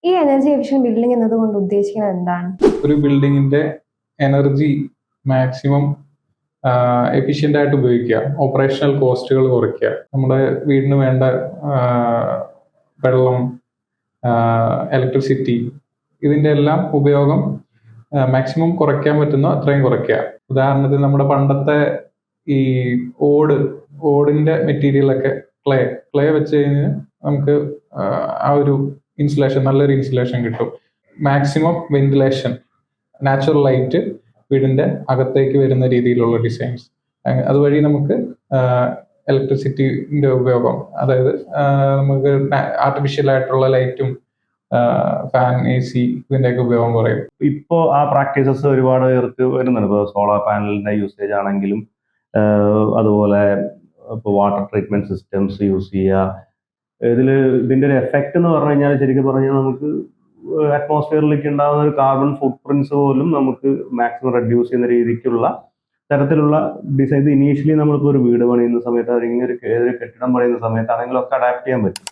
ഈ energy efficient building എന്നതുകൊണ്ട് ഉദ്ദേശിക്കുന്നത് എന്താണ്? ഒരു ബിൽഡിങ്ങിന്റെ എനർജി മാക്സിമം എഫിഷ്യന്റ് ആയിട്ട് ഉപയോഗിക്കുക, ഓപ്പറേഷണൽ കോസ്റ്റുകൾ കുറയ്ക്കുക, നമ്മുടെ വീടിന് വേണ്ട വെള്ളം, ഇലക്ട്രിസിറ്റി, ഇതിന്റെ എല്ലാം ഉപയോഗം മാക്സിമം കുറയ്ക്കാൻ പറ്റുന്ന അത്രയും കുറയ്ക്കുക. ഉദാഹരണത്തിന് നമ്മുടെ പണ്ടത്തെ ഈ ഓടിന്റെ മെറ്റീരിയലൊക്കെ ക്ലേ വെച്ച് കഴിഞ്ഞാൽ നമുക്ക് ആ ഒരു ഇൻസുലേഷൻ, നല്ലൊരു ഇൻസുലേഷൻ കിട്ടും. മാക്സിമം വെന്റിലേഷൻ, നാച്ചുറൽ ലൈറ്റ് വീടിന്റെ അകത്തേക്ക് വരുന്ന രീതിയിലുള്ള ഡിസൈൻസ്. അതുവഴി നമുക്ക് ഇലക്ട്രിസിറ്റിന്റെ ഉപയോഗം, അതായത് നമുക്ക് ആർട്ടിഫിഷ്യൽ ആയിട്ടുള്ള ലൈറ്റും ഫാൻ, AC ഇതിന്റെയൊക്കെ ഉപയോഗം കുറയും. ഇപ്പോൾ ആ പ്രാക്ടീസസ് ഒരുപാട് പേർക്ക് വരുന്നുണ്ട്. ഇപ്പോൾ സോളാർ പാനലിന്റെ യൂസേജ് ആണെങ്കിലും അതുപോലെ ഇപ്പോൾ വാട്ടർ ട്രീറ്റ്മെന്റ് സിസ്റ്റംസ് യൂസ് ചെയ്യുക. ഇതിന്റെ ഒരു എഫക്റ്റ് എന്ന് പറഞ്ഞു കഴിഞ്ഞാൽ, ശരിക്കും പറഞ്ഞാൽ നമുക്ക് അറ്റ്മോസ്ഫിയറിലേക്ക് ഉണ്ടാകുന്ന ഒരു കാർബൺ ഫുട് പ്രിന്റ്സ് പോലും നമുക്ക് മാക്സിമം റെഡ്യൂസ് ചെയ്യുന്ന രീതിക്കുള്ള തരത്തിലുള്ള ഡിസൈൻ ഇനീഷ്യലി നമ്മളിപ്പോൾ ഒരു വീട് പണിയുന്ന സമയത്ത് അല്ലെങ്കിൽ ഒരു കെട്ടിടം പണിയുന്ന സമയത്ത് ആണെങ്കിലും ഒക്കെ അഡാപ്റ്റ് ചെയ്യാൻ പറ്റും.